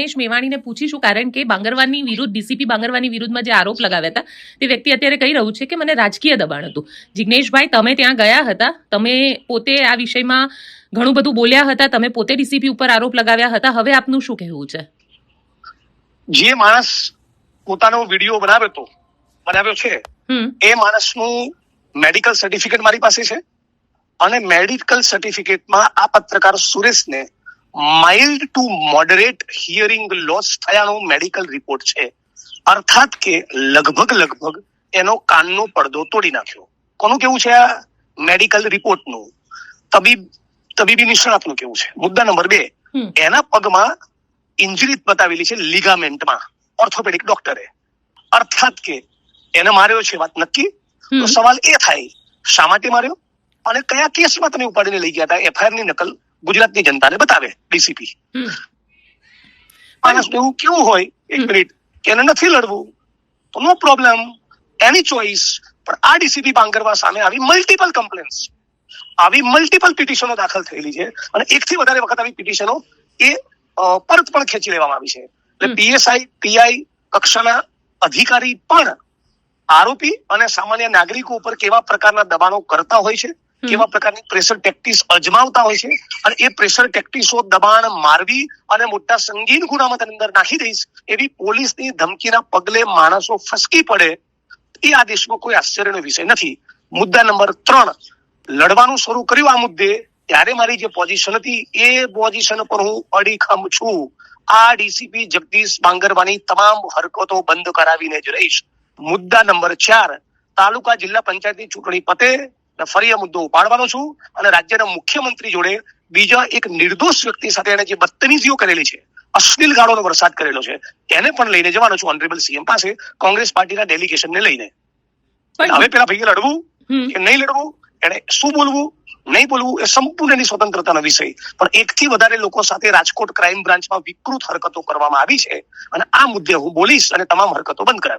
જિગ્નેશ મેવાણીને પૂછીશું, કારણ કે બાંગરવાની વિરુદ્ધ ડીસીપી બાંગરવાની વિરુદ્ધમાં જે આરોપ લગાવ્યા હતા તે વ્યક્તિ અત્યારે કહી રહ્યું છે કે મને રાજકીય દબાણ હતું. જિગ્નેશભાઈ, તમે ત્યાં ગયા હતા, તમે પોતે આ વિષયમાં ઘણું બધું બોલ્યા હતા, તમે પોતે ડીસીપી ઉપર આરોપ લગાવ્યા હતા. હવે આપનું શું કહેવું છે? જે માણસ પોતાનો વિડીયો બનાવ્યો છે એ માણસનું મેડિકલ સર્ટિફિકેટ મારી પાસે છે અને મેડિકલ સર્ટિફિકેટમાં આ પત્રકાર સુરેશને mild to moderate hearing loss થયાનો મેડિકલ રિપોર્ટ છે. અર્થાત કે લગભગ એનો કાનનો પડદો તોડી નાખ્યો. કોનું કેવું છે? આ મેડિકલ રિપોર્ટનું, તબીબી નિષ્ણાતનું કેવું છે. મુદ્દા નંબર 2, એના પગમાં ઇન્જરી બતાવેલી છે લિગામેન્ટમાં, ઓર્થોપેડિક ડોક્ટરે. અર્થાત કે એને માર્યો છે, વાત નક્કી. તો સવાલ એ થાય, શા માટે માર્યો અને કયા કેસમાં તમે ઉપાડીને લઈ ગયા હતા? એફઆઈઆર ની નકલ ગુજરાતની જનતાને બતાવે ડીસીપી. માણસ એવું કેવું હોય, એક મિનિટ, કે એને નથી લડવું તો નો પ્રોબ્લેમ, એની ચોઈસ. પણ આ ડીસીપી બાંગરવા સામે આવી મલ્ટિપલ કમ્પ્લેન્ટ્સ, આવી મલ્ટિપલ પિટિશનો દાખલ થયેલી છે અને એકથી વધારે વખત આવી પિટિશનો એ પરત પણ ખેંચી લેવામાં આવી છે. એટલે પીએસઆઈ, પીઆઈ કક્ષાના અધિકારી પણ આરોપી અને સામાન્ય નાગરિકો ઉપર કેવા પ્રકારના દબાણો કરતા હોય છે, કેવા પ્રકારની પ્રેશર ટેક્ટિસ અજમાવતા હોય છે અને એ પ્રેશર ટેક્ટિસો, દબાણ, મારવી અને મોટા સંગીન ગુનામાં અંદર નાખી દઈશ એવી પોલીસની ધમકીના પગલે માણસો ફસકી પડે, એ આ દેશમાં કોઈ આશ્ચર્યનો વિષય નથી. મુદ્દા નંબર 3, લડવાનું શરૂ કર્યું આ મુદ્દે ત્યારે મારી જે પોઝિશન હતી એ પોઝિશન પર હું અડીખમ છું. આ ડીસીપી જગદીશ બાંગરવાની તમામ હરકતો બંધ કરાવીને જ રહીશ. મુદ્દા નંબર 4, તાલુકા જિલ્લા પંચાયતની ચૂંટણી પતે ફરી આ મુદ્દો ઉપાડવાનો છું અને રાજ્યના મુખ્યમંત્રી જોડે બીજા એક નિર્દોષ વ્યક્તિ સાથે એને જે બદતમીજીઓ કરેલી છે, અશ્લીલ ગાળોનો વરસાદ કરેલો છે, એને પણ લઈને જવાનો છું ઓનરેબલ સીએમ પાસે, કોંગ્રેસ પાર્ટીના ડેલિગેશનને લઈને. હવે પેલા ભાઈએ લડવું કે નહીં લડવું, એને શું બોલવું નહીં બોલવું, એ સંપૂર્ણ એની સ્વતંત્રતાનો વિષય. પણ એકથી વધારે લોકો સાથે રાજકોટ ક્રાઇમ બ્રાન્ચમાં વિકૃત હરકતો કરવામાં આવી છે અને આ મુદ્દે હું બોલીશ અને તમામ હરકતો બંધ કરાવીશ.